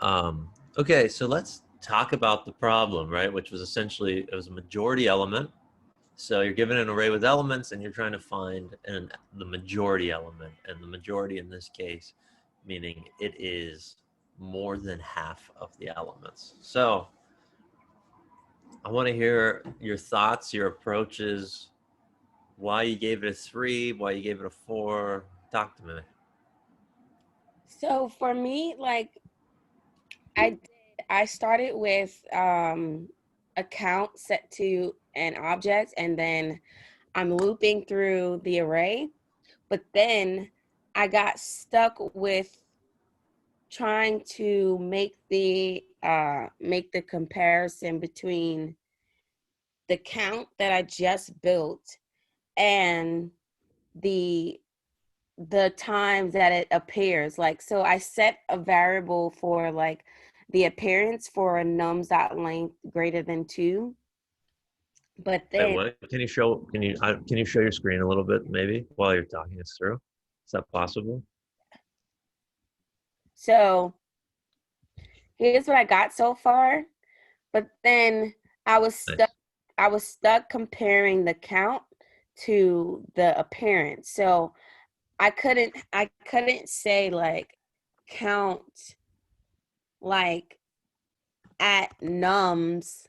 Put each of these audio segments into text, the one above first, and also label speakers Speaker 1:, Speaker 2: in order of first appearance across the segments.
Speaker 1: Okay, so let's talk about the problem, right? Which was essentially, it was a majority element. So you're given an array with elements and you're trying to find the majority element. And the majority in this case, meaning it is more than half of the elements. So I want to hear your thoughts, your approaches, why you gave it a 3, why you gave it a 4. Talk to me.
Speaker 2: So for me, like I started with a count set to an object, and then I'm looping through the array. But then I got stuck with trying to make the comparison between the count that I just built and the the times that it appears. Like, so I set a variable for like the appearance for a nums.length greater than 2, but
Speaker 1: Wait,
Speaker 2: then
Speaker 1: what? Can you show your screen a little bit maybe while you're talking us through? Is that possible?
Speaker 2: so here's what I got so far. But then I was stuck
Speaker 1: Nice.
Speaker 2: I was stuck comparing the count to the appearance. So I couldn't say like count like at nums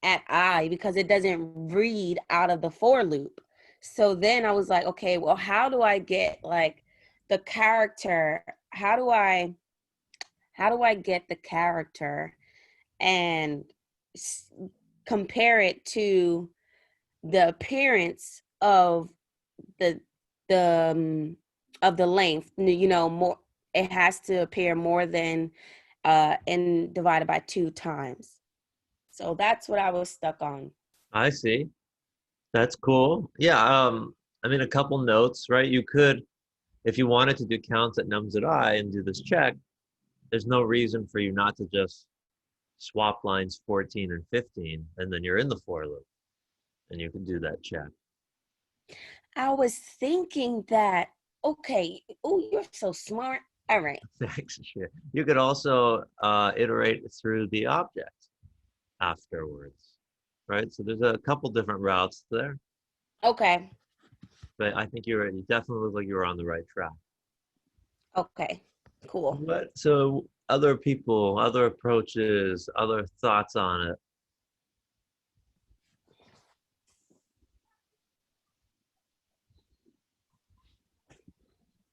Speaker 2: at I, because it doesn't read out of the for loop. So then I was like, okay, well, how do I get like the character? How do I get the character and s- compare it to the appearance the the of the length? More, it has to appear more than and divided by 2 times. So that's what I was stuck on.
Speaker 1: I see. That's cool. Yeah, I mean, a couple notes, right? You could, if you wanted to do counts at nums at I and do this check, there's no reason for you not to just swap lines 14 and 15, and then you're in the for loop, and you can do that check.
Speaker 2: I was thinking that, okay, oh, you're so smart. All right.
Speaker 1: Thanks. Shit. You could also iterate through the object afterwards, right? So there's a couple different routes there,
Speaker 2: Okay.
Speaker 1: but I think you definitely look like you were on the right track.
Speaker 2: Okay. Cool.
Speaker 1: What? So other people, other approaches, other thoughts on it.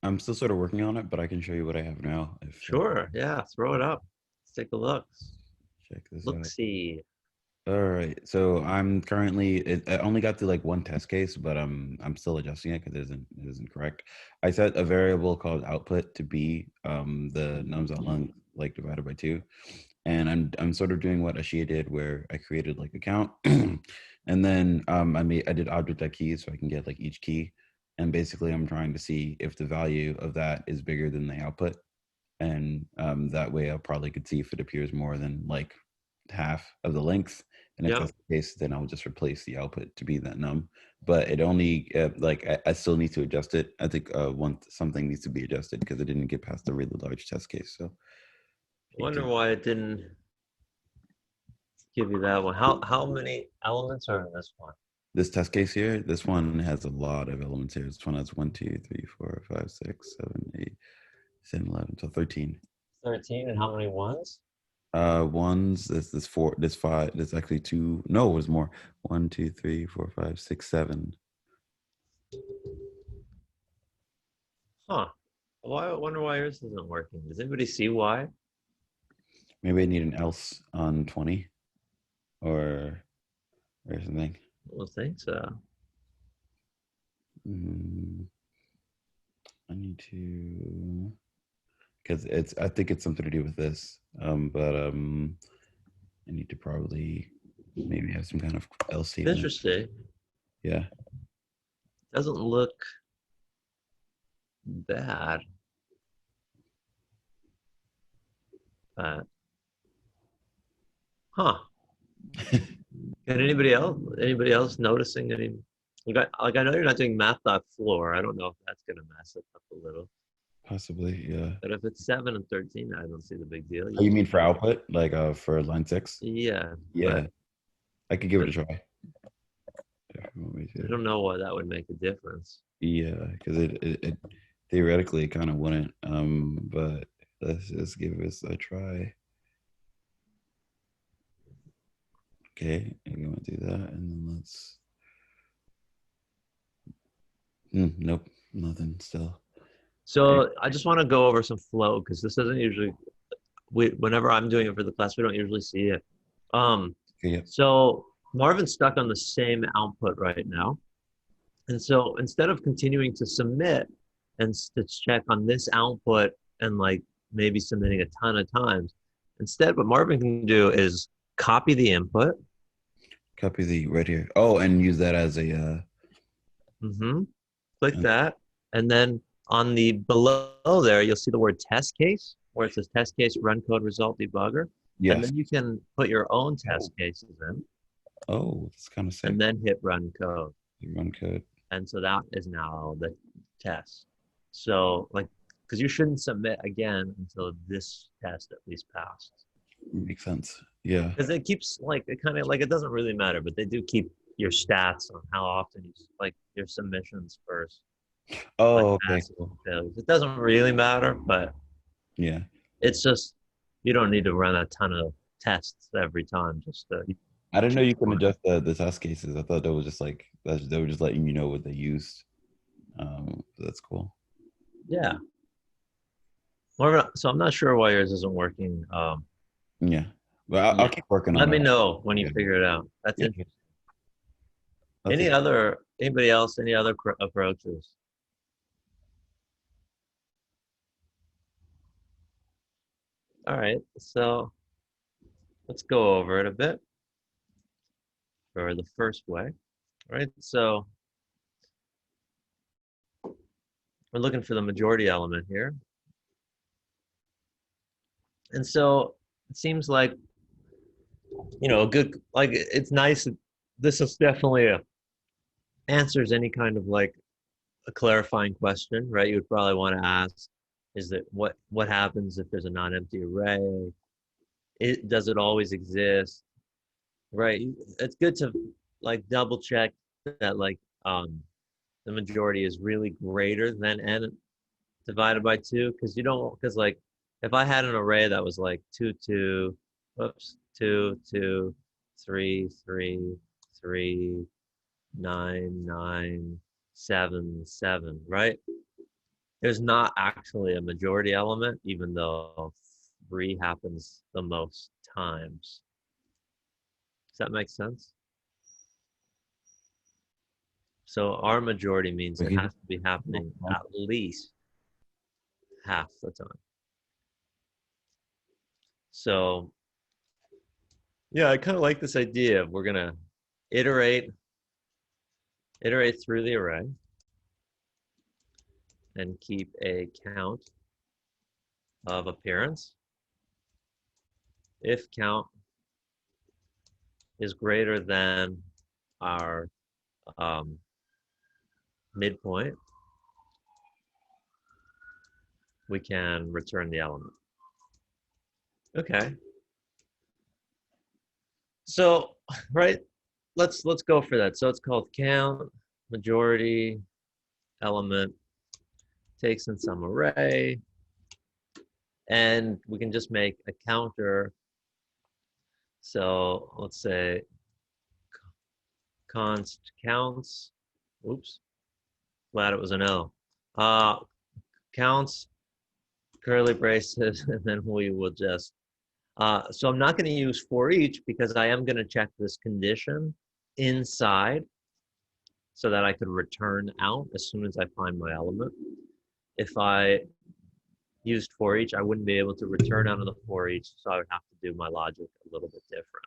Speaker 3: I'm still sort of working on it, but I can show you what I have now. If
Speaker 1: Sure. Yeah. Throw it up. Let's take a look.
Speaker 3: check this
Speaker 1: Look,
Speaker 3: out.
Speaker 1: see.
Speaker 3: All right, so I'm currently. I only got to like one test case, but I'm still adjusting it because it isn't correct. I set a variable called output to be the nums.length like divided by 2, and I'm sort of doing what Ashia did, where I created like a count, and then I did object.keys so I can get like each key, and basically I'm trying to see if the value of that is bigger than the output, and that way I probably could see if it appears more than like half of the length. And if
Speaker 1: Yeah.
Speaker 3: that's the case, then I would just replace the output to be that num. But it only like I still need to adjust it. I think something needs to be adjusted because it didn't get past the really large test case. So
Speaker 1: Wonder why it didn't give you that one. How many elements are in this one?
Speaker 3: this test case here, this one has a lot of elements here. This one has 1, 2, 3, 4, 5, 6, 7, 8, 10, 11, 12, 13.
Speaker 1: 13, and how many ones?
Speaker 3: Ones, this four, this five, there's actually two. No, it was more. 1, 2, 3, 4, 5, 6, 7.
Speaker 1: Huh. Why? I wonder why yours isn't working. Does anybody see why?
Speaker 3: Maybe I need an else on 20 or something.
Speaker 1: I don't think so.
Speaker 3: Mm, I need to, because I think it's something to do with this. But I need to probably maybe have some kind of else statement.
Speaker 1: Interesting.
Speaker 3: Yeah.
Speaker 1: Doesn't look bad. But, huh. Can anybody else noticing like I know you're not doing math.floor. I don't know if that's gonna mess it up a little.
Speaker 3: Possibly, yeah.
Speaker 1: But if it's 7 and 13, I don't see the big deal.
Speaker 3: Oh, you
Speaker 1: just
Speaker 3: mean for output, like for line 6?
Speaker 1: yeah,
Speaker 3: Yeah,
Speaker 1: but
Speaker 3: I could give it a try. If you want me
Speaker 1: I
Speaker 3: to.
Speaker 1: don't know why that would make a difference.
Speaker 3: Yeah, because it theoretically kind of wouldn't. But let's just give this a try. Okay, I'm gonna do that, and then let's. Nope, nothing still.
Speaker 1: So I just want to go over some flow because this doesn't usually. Whenever I'm doing it for the class, we don't usually see it. Um,
Speaker 3: Okay, yep.
Speaker 1: so Marvin's stuck on the same output right now. And so instead of continuing to submit and to check on this output and like maybe submitting a ton of times, instead what Marvin can do is copy the input.
Speaker 3: Copy the right here. Oh, and use that as a.
Speaker 1: Click that. And then on the below there, you'll see the word test case where it says test case run code result debugger.
Speaker 3: Yes.
Speaker 1: And then you can put your own test cases in.
Speaker 3: Oh, that's kind of sick.
Speaker 1: And then hit run code.
Speaker 3: Run code.
Speaker 1: And so that is now the test. So like, because you shouldn't submit again until this test at least passed.
Speaker 3: Makes sense. Yeah.
Speaker 1: Because it keeps like, it kind of like, it doesn't really matter, but they do keep your stats on how often you like your submissions first.
Speaker 3: Oh,
Speaker 1: like,
Speaker 3: okay. Cool.
Speaker 1: It doesn't really matter, but
Speaker 3: yeah,
Speaker 1: it's just, you don't need to run a ton of tests every time. Just
Speaker 3: I didn't know you can adjust the test cases. I thought that was just like they were just letting you know what they used. That's cool.
Speaker 1: Yeah. So I'm not sure why yours isn't working.
Speaker 3: Yeah, but I'll keep working on it.
Speaker 1: Let me know when you figure it out. That's interesting. Anybody else? Any other approaches? All right, so let's go over it a bit for the first way. All right, so we're looking for the majority element here. And so it seems like, a good, like it's nice. This is definitely answers any kind of like a clarifying question, right? You would probably want to ask, is that what happens if there's a non-empty array? Does it always exist? Right. It's good to like double check that like the majority is really greater than n divided by 2, because like if I had an array that was like 2 2 2 2 3 3 3 9 9 7 7, right? There's not actually a majority element, even though 3 happens the most times. Does that make sense? So our majority means it has to be happening at least half the time. So yeah, I kind of like this idea of we're gonna iterate through the array and keep a count of appearance. If count is greater than our midpoint, we can return the element. Okay. So, right, let's go for that. So it's called count majority element takes in some array, and we can just make a counter. So let's say const counts. Oops, glad it was an L. Counts curly braces, and then we will just. So I'm not going to use for each because I am going to check this condition inside so that I could return out as soon as I find my element. If I used for each, I wouldn't be able to return out of the for each, so I would have to do my logic a little bit different.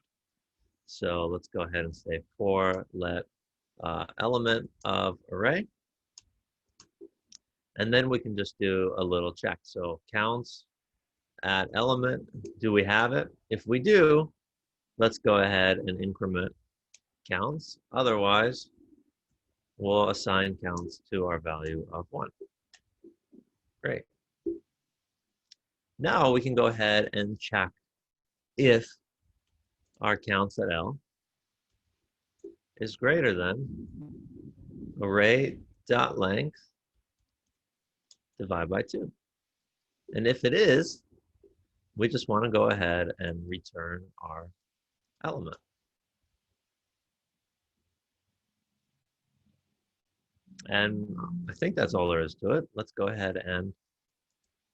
Speaker 1: So let's go ahead and say for let element of array. And then we can just do a little check. So counts at element, do we have it? If we do, let's go ahead and increment counts. Otherwise, we'll assign counts to our value of 1. Great. Now we can go ahead and check if our counts at L is greater than array.length divided by 2. And if it is, we just want to go ahead and return our element. And I think that's all there is to it. Let's go ahead and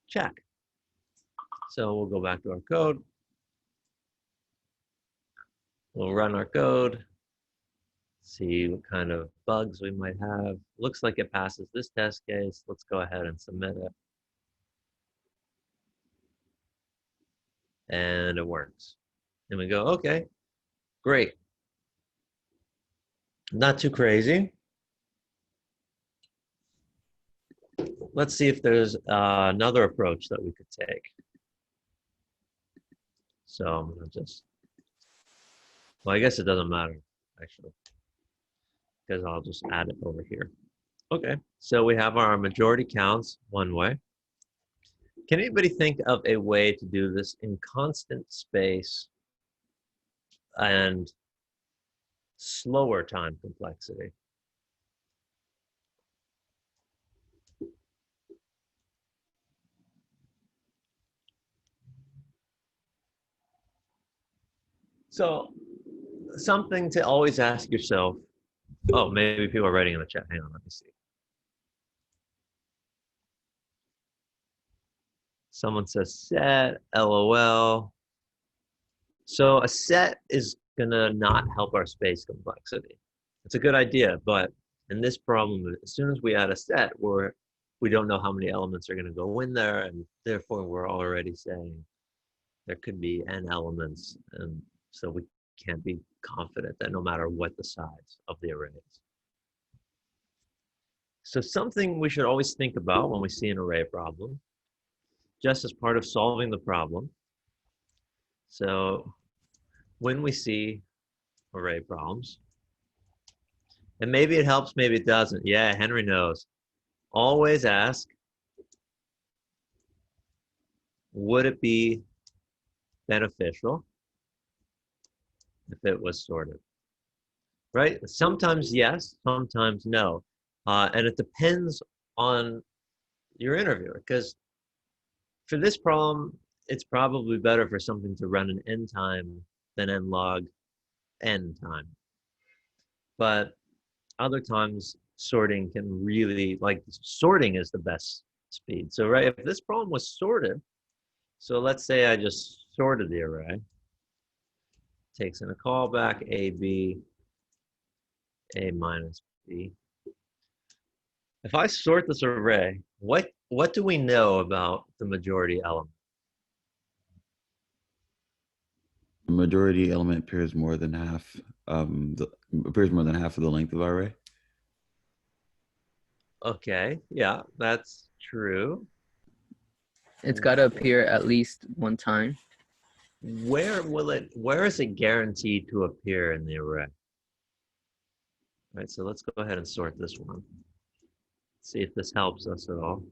Speaker 1: check. So we'll go back to our code. We'll run our code, see what kind of bugs we might have. Looks like it passes this test case. Let's go ahead and submit it. And it works. And we go, okay, great. Not too crazy. Let's see if there's another approach that we could take. So I'm gonna just, well, I guess it doesn't matter, actually, because I'll just add it over here. Okay, so we have our majority counts one way. Can anybody think of a way to do this in constant space and slower time complexity? So something to always ask yourself. Oh, maybe people are writing in the chat. Hang on, let me see. Someone says set, LOL. So a set is gonna not help our space complexity. It's a good idea, but in this problem, as soon as we add a set, we don't know how many elements are gonna go in there, and therefore we're already saying there could be n elements, and so we can't be confident that no matter what the size of the array is. So something we should always think about when we see an array problem, just as part of solving the problem. So when we see array problems, and maybe it helps, maybe it doesn't. Yeah, Henry knows. Always ask, would it be beneficial if it was sorted? Right? Sometimes yes, sometimes no. And it depends on your interviewer, because for this problem, it's probably better for something to run in n time than n log n time. But other times, sorting can really, like, sorting is the best speed. So, right, if this problem was sorted, so let's say I just sorted the array, takes in a callback, A, B, A minus B. If I sort this array, what do we know about the majority element?
Speaker 3: The majority element appears more than half. Appears more than half of the length of our array.
Speaker 1: Okay, yeah, that's true.
Speaker 4: It's got to appear at least one time.
Speaker 1: Where is it guaranteed to appear in the array? All right, so let's go ahead and sort this one. See if this helps us at all.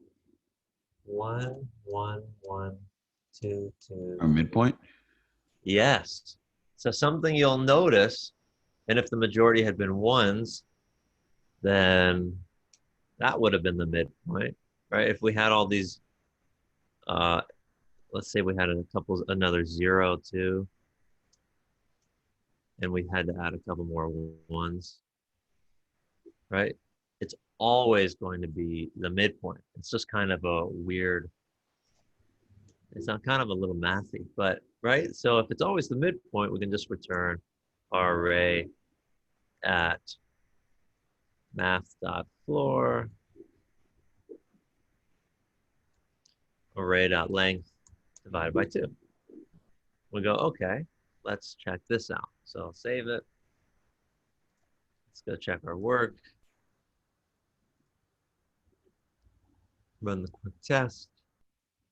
Speaker 1: 1, 1, 1, 2, 2.
Speaker 3: Our midpoint.
Speaker 1: Yes. So something you'll notice, and if the majority had been ones, then that would have been the midpoint, right? If we had all these, let's say we had another 0, 2, and we had to add a couple more ones, right? It's always going to be the midpoint. It's just kind of a weird, it's not kind of a little mathy, but right? So if it's always the midpoint, we can just return our array at math.floor array.length divided by 2. We go, okay, let's check this out. So I'll save it. Let's go check our work. Run the quick test.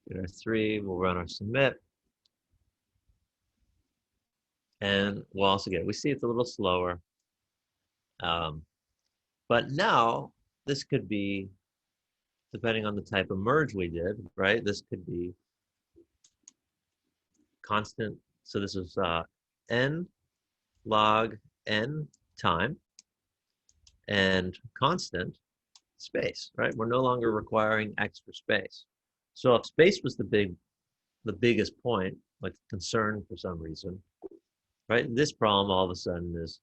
Speaker 1: Get our 3. We'll run our submit. And we'll also get it. We see it's a little slower. But now this could be, depending on the type of merge we did, right? This could be constant. So this is n log n time and constant space, right? We're no longer requiring extra space. So if space was the biggest point, like concern for some reason, right? This problem all of a sudden is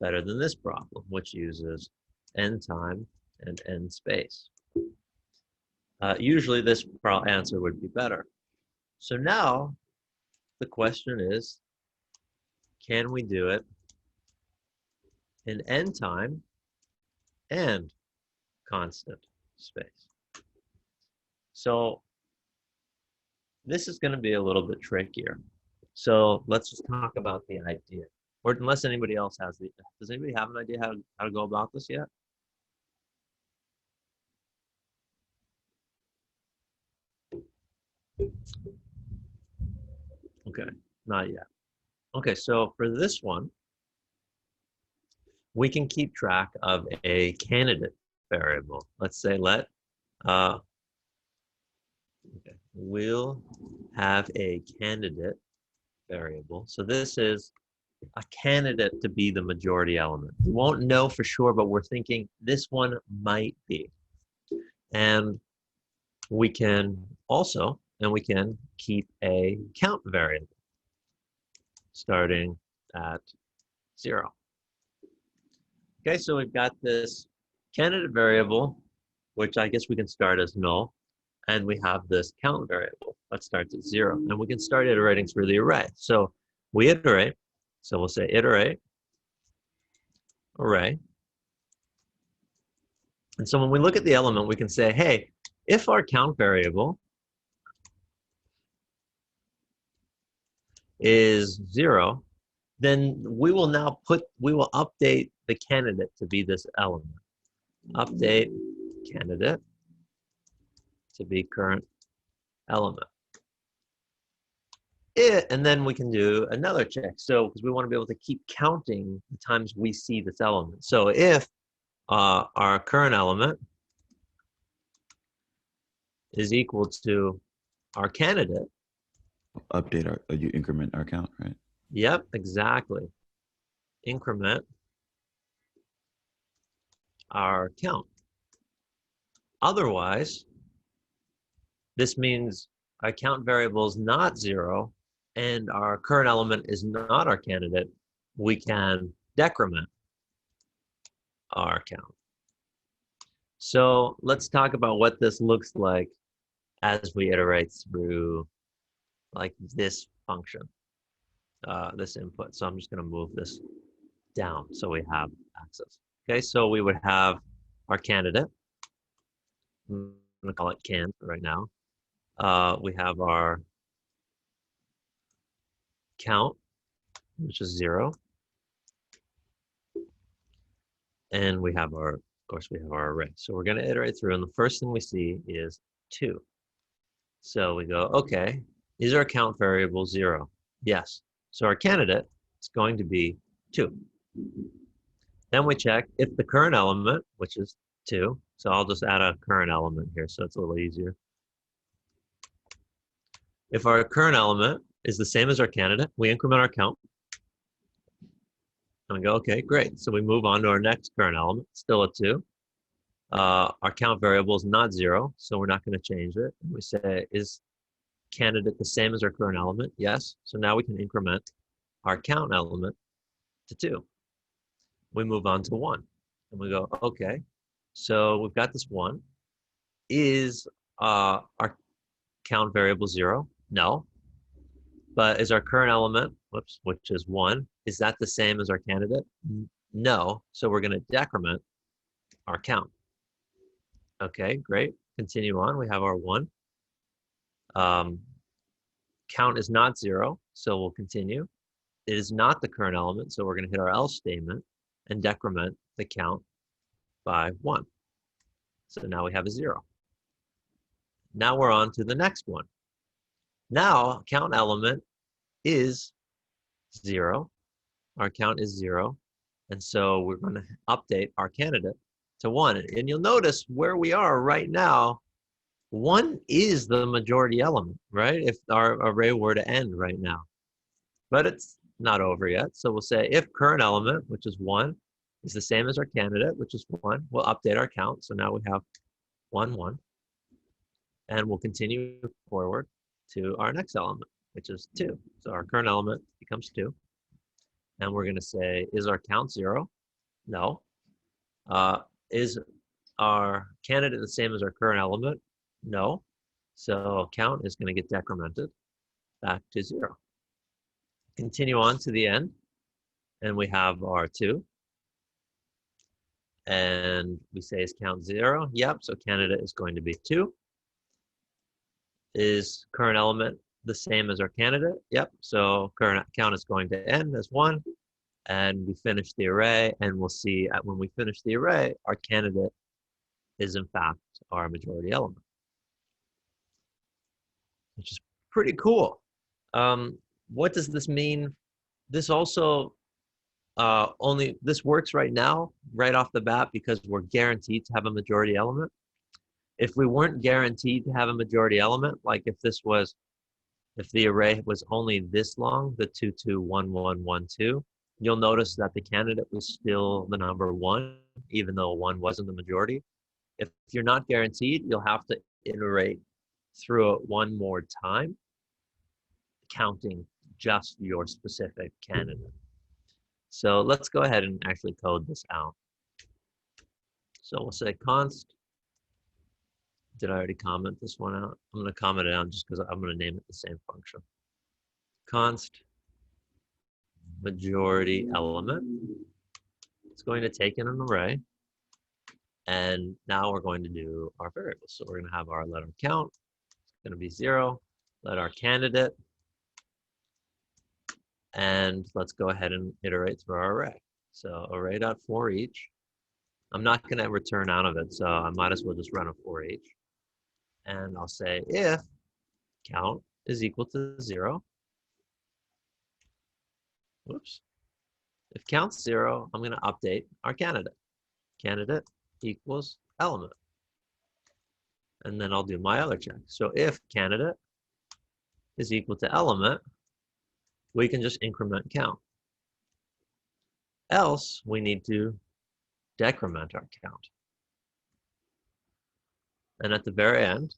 Speaker 1: better than this problem, which uses n time and n space. Usually this answer would be better. So now the question is, can we do it in n time and constant space? So this is going to be a little bit trickier. So let's just talk about the idea. Or unless anybody else has does anybody have an idea how to go about this yet? Okay, not yet. Okay, so for this one, we can keep track of a candidate variable. Let's say we'll have a candidate variable. So this is a candidate to be the majority element. We won't know for sure, but we're thinking this one might be. And we can keep a count variable starting at 0. Okay, so we've got this candidate variable, which I guess we can start as null, and we have this count variable that starts at 0, and we can start iterating through the array. So we iterate, so we'll say iterate array. And so when we look at the element, we can say, hey, if our count variable is 0, then we will update the candidate to be this element. Update candidate to be current element. And then we can do another check. So because we want to be able to keep counting the times we see this element. So if our current element is equal to our candidate.
Speaker 3: Update you increment our count, right?
Speaker 1: Yep, exactly. Increment our count. Otherwise, this means our count variable is not 0 and our current element is not our candidate. We can decrement our count. So let's talk about what this looks like as we iterate through like this function, this input. So I'm just going to move this down so we have access. Okay, so we would have our candidate. I'm going to call it can right now. We have our count, which is 0. And we have of course, we have our array. So we're going to iterate through, and the first thing we see is 2. So we go, okay, is our count variable 0? Yes. So our candidate is going to be 2. Then we check if the current element, which is 2, so I'll just add a current element here so it's a little easier. If our current element is the same as our candidate, we increment our count. And we go, okay, great. So we move on to our next current element, still a 2. Our count variable is not 0, so we're not going to change it. And we say, is candidate the same as our current element? Yes. So now we can increment our count element to 2. We move on to 1. And we go, okay, so we've got this 1. Is our count variable 0? No. But is our current element, which is 1, is that the same as our candidate? No. So we're going to decrement our count. Okay, great. Continue on. We have our 1. Count is not 0, so we'll continue. It is not the current element, so we're going to hit our else statement and decrement the count by 1. So now we have a 0. Now we're on to the next one. Now count element is 0. Our count is 0. And so we're going to update our candidate to 1. And you'll notice where we are right now 1 is the majority element, right? If our array were to end right now. But it's not over yet. So we'll say if current element, which is 1, is the same as our candidate, which is 1, we'll update our count. So now we have 1, 1. And we'll continue forward to our next element, which is 2. So our current element becomes 2. And we're going to say, is our count 0? No. Is our candidate the same as our current element? No. So count is going to get decremented back to 0. Continue on to the end, and we have our 2. And we say, is count 0? Yep, so candidate is going to be 2. Is current element the same as our candidate? Yep, so current count is going to end as 1. And we finish the array, and we'll see when we finish the array, our candidate is in fact our majority element, which is pretty cool. What does this mean? This also this works right now, right off the bat, because we're guaranteed to have a majority element. If we weren't guaranteed to have a majority element, like if the array was only this long, the 2, 2, 1, 1, 1, 2, you'll notice that the candidate was still the number 1, even though 1 wasn't the majority. If you're not guaranteed, you'll have to iterate through it one more time, counting just your specific candidate. So let's go ahead and actually code this out. So we'll say const. Did I already comment this one out? I'm going to comment it out just because I'm going to name it the same function. Const majority element. It's going to take in an array. And now we're going to do our variables. So we're going to have our let our count. It's going to be 0. Let our candidate. And let's go ahead and iterate through our array. So array.forEach. I'm not going to return out of it, so I might as well just run a for each. And I'll say if count is equal to 0. Whoops. If count's 0, I'm going to update our candidate. Candidate equals element. And then I'll do my other check. So if candidate is equal to element, we can just increment count. Else, we need to decrement our count. And at the very end,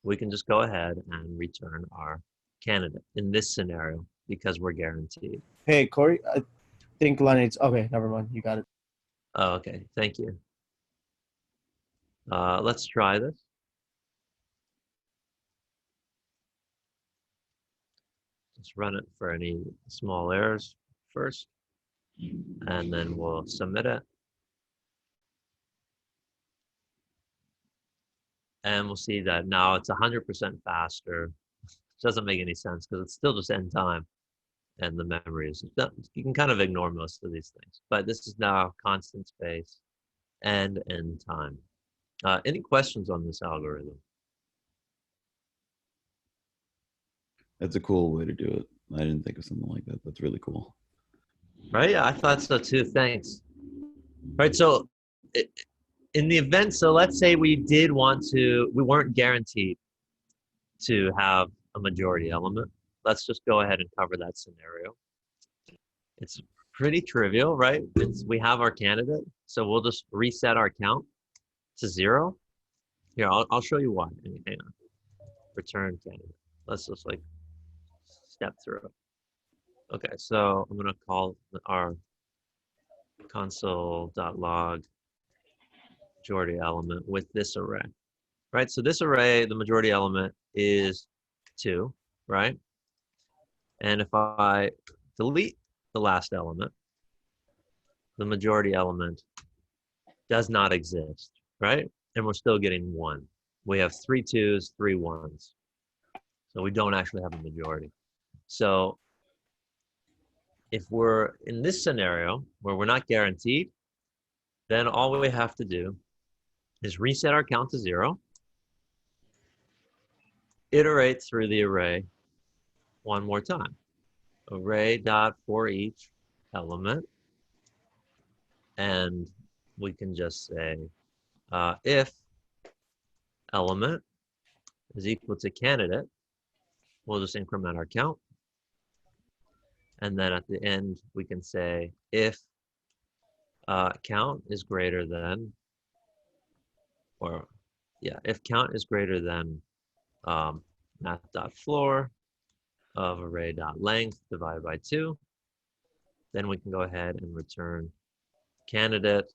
Speaker 1: we can just go ahead and return our candidate in this scenario because we're guaranteed.
Speaker 5: Hey, Corey, I think Lenny's, okay, never mind. You got it.
Speaker 1: Oh, okay, thank you. Let's try this. Let's run it for any small errors first, and then we'll submit it. And we'll see that now it's 100% faster. It doesn't make any sense because it's still just end time and the memory is, you can kind of ignore most of these things, but this is now constant space and end time. Any questions on this algorithm?
Speaker 3: That's a cool way to do it. I didn't think of something like that. That's really cool.
Speaker 1: Right, yeah, I thought so too, thanks. Right, so in the event, so let's say we weren't guaranteed to have a majority element. Let's just go ahead and cover that scenario. It's pretty trivial, right? We have our candidate, so we'll just reset our count to 0. Here, I'll show you why. Hang on. Return candidate. Let's just like step through it. Okay, so I'm gonna call our console.log majority element with this array, right? So this array, the majority element is 2, right? And if I delete the last element, the majority element does not exist, right? And we're still getting 1. We have 3 2s, 3 1s. So we don't actually have a majority. So if we're in this scenario where we're not guaranteed, then all we have to do is reset our count to 0, iterate through the array one more time. Array.forEach element, and we can just say if element is equal to candidate, we'll just increment our count. And then at the end, we can say if count is greater than, if count is greater than math.floor of array.length divided by 2, then we can go ahead and return candidate.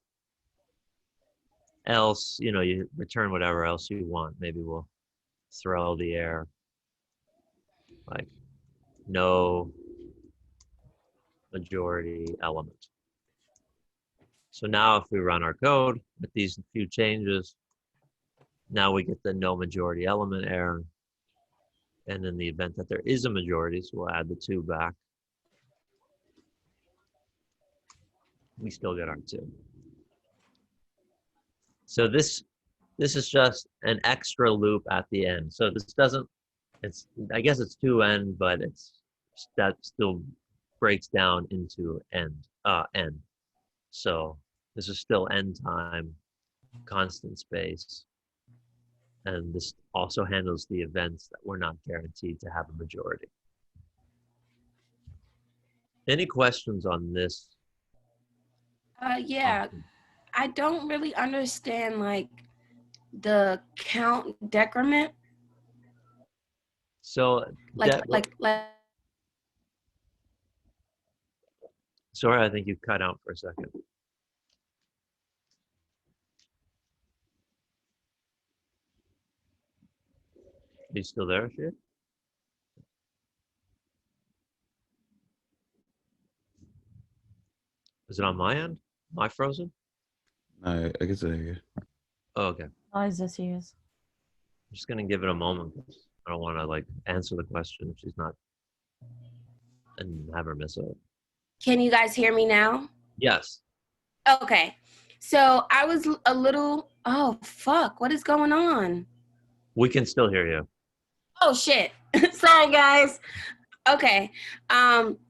Speaker 1: Else, you return whatever else you want. Maybe we'll throw the error like no majority element. So now if we run our code with these few changes, now we get the no majority element error. And in the event that there is a majority, so we'll add the 2 back, we still get our 2. So this is just an extra loop at the end. So this doesn't, I guess it's 2n, but that still breaks down into n. So this is still n time, constant space. And this also handles the events that we're not guaranteed to have a majority. Any questions on this?
Speaker 2: Yeah, I don't really understand like the count decrement.
Speaker 1: So sorry, I think you cut out for a second. Are you still there, Shia? Is it on my end? Am I frozen?
Speaker 3: I guess I hear you.
Speaker 1: Oh, okay.
Speaker 6: Oh, is this yours?
Speaker 1: I'm just gonna give it a moment. I don't want to like answer the question if she's not, and have her miss it.
Speaker 2: Can you guys hear me now?
Speaker 1: Yes.
Speaker 2: Okay. So I was a little, oh, fuck. What is going on?
Speaker 1: We can still hear you.
Speaker 2: Oh, shit. Sorry, guys. Okay.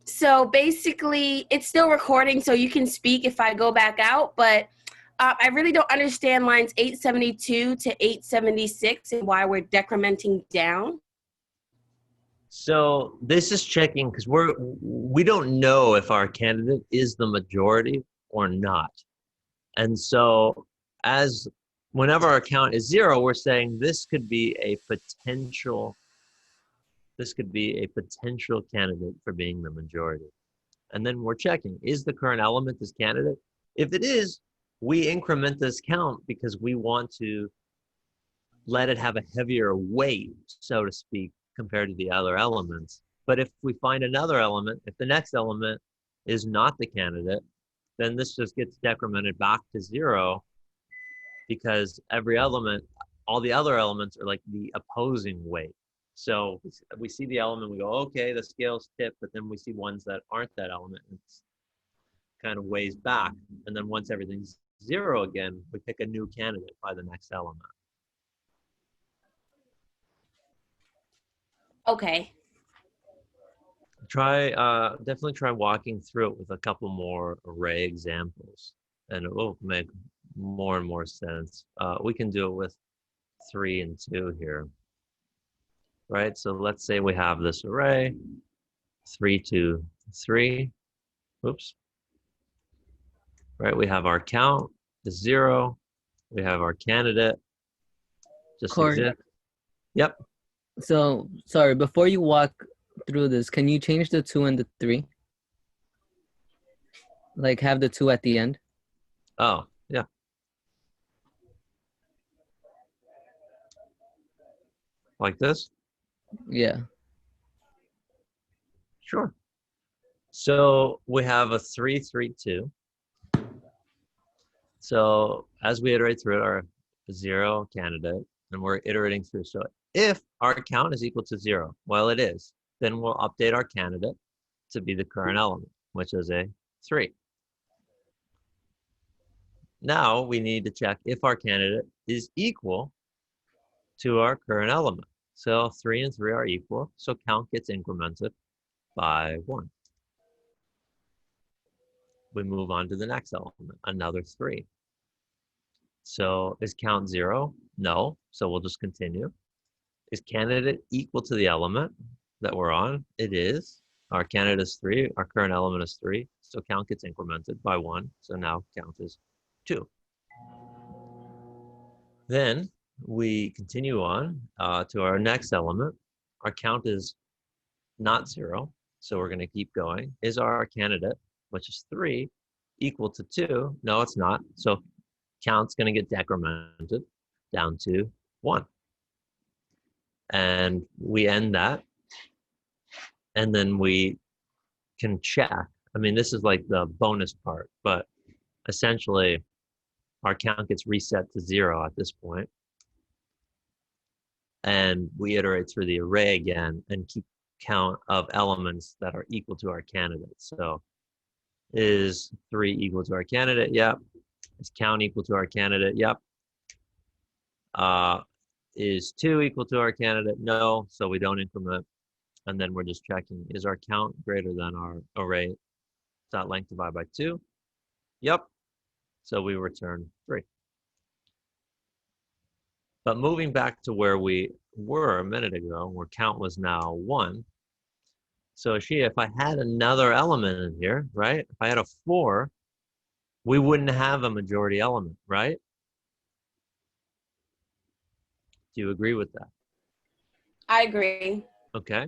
Speaker 2: So basically, it's still recording, so you can speak if I go back out, but I really don't understand lines 872 to 876 and why we're decrementing down.
Speaker 1: So this is checking because we don't know if our candidate is the majority or not. And so whenever our count is 0, we're saying this could be a potential candidate for being the majority. And then we're checking, is the current element this candidate? If it is, we increment this count because we want to let it have a heavier weight, so to speak, compared to the other elements. But if we find another element, if the next element is not the candidate, then this just gets decremented back to 0 because every element, all the other elements are like the opposing weight. So we see the element, we go, okay, the scale's tipped, but then we see ones that aren't that element, and it's kind of weighs back. And then once everything's 0 again, we pick a new candidate by the next element.
Speaker 2: Okay.
Speaker 1: Definitely try walking through it with a couple more array examples, and it will make more and more sense. We can do it with 3 and 2 here, right? So let's say we have this array, 3, 2, 3. Oops. Right, we have our count is 0. We have our candidate just exists. Yep.
Speaker 4: So, sorry, before you walk through this, can you change the 2 and the 3? Like have the 2 at the end?
Speaker 1: Oh, yeah. Like this?
Speaker 4: Yeah.
Speaker 1: Sure. So we have a 3, 3, 2. So as we iterate through it, our 0 candidate, and we're iterating through. So if our count is equal to 0, well, it is, then we'll update our candidate to be the current element, which is a 3. Now we need to check if our candidate is equal to our current element. So 3 and 3 are equal, so count gets incremented by 1. We move on to the next element, another 3. So is count 0? No. So we'll just continue. Is candidate equal to the element that we're on? It is. Our candidate is 3. Our current element is 3. So count gets incremented by 1. So now count is 2. Then we continue on to our next element. Our count is not 0. So we're going to keep going. Is our candidate, which is 3, equal to 2? No, it's not. So count's going to get decremented down to 1. And we end that. And then we can check. I mean, this is like the bonus part, but essentially our count gets reset to 0 at this point. And we iterate through the array again and keep count of elements that are equal to our candidate. So is 3 equal to our candidate? Yep. Is count equal to our candidate? Yep. Is 2 equal to our candidate? No. So we don't increment. And then we're just checking, is our count greater than our array dot length divided by 2? Yep. So we return 3. But moving back to where we were a minute ago, where count was now 1. So if I had another element in here, right? If I had a 4, we wouldn't have a majority element, right? Do you agree with that?
Speaker 2: I agree.
Speaker 1: Okay.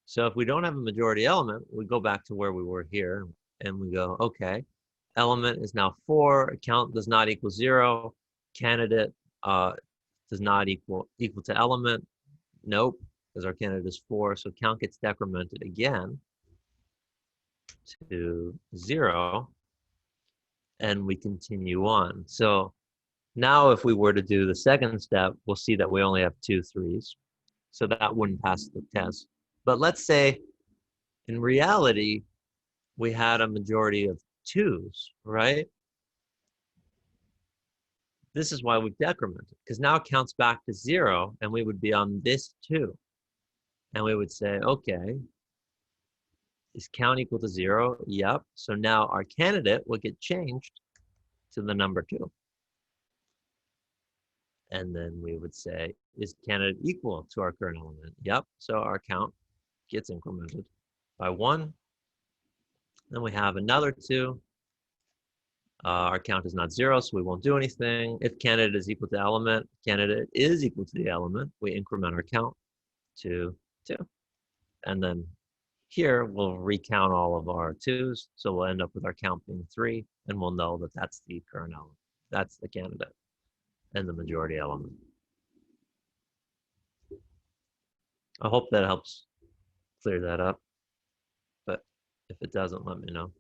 Speaker 1: So if we don't have a majority element, we go back to where we were here and we go, okay, element is now 4, count does not equal 0, candidate does not equal to element. Nope, because our candidate is 4, so count gets decremented again to 0, and we continue on. So now if we were to do the second step, we'll see that we only have 2 3s, so that wouldn't pass the test. But let's say in reality, we had a majority of 2s, right? This is why we've decremented, because now it counts back to 0, and we would be on this 2. And we would say, okay, is count equal to 0? Yep. So now our candidate will get changed to the number 2. And then we would say, is candidate equal to our current element? Yep. So our count gets incremented by 1. Then we have another 2. Our count is not 0, so we won't do anything. If candidate is equal to element, candidate is equal to the element, we increment our count to 2. And then here we'll recount all of our 2s, so we'll end up with our count being 3, and we'll know that that's the current element. That's the candidate and the majority element. I hope that helps clear that up, but if it doesn't, let me know.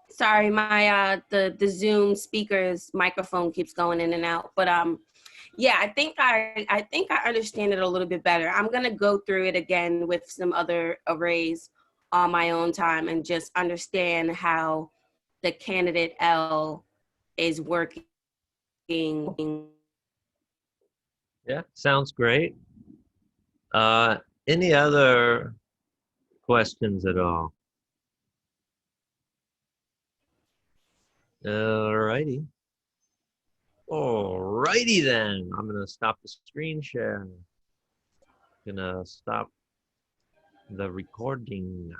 Speaker 2: Sorry, my the Zoom speaker's microphone keeps going in and out. But yeah, I think I understand it a little bit better. I'm gonna go through it again with some other arrays on my own time and just understand how the candidate L is working.
Speaker 1: Yeah, sounds great. Any other questions at all? Alrighty. Alrighty then. I'm gonna stop the screen share. Gonna stop the recording.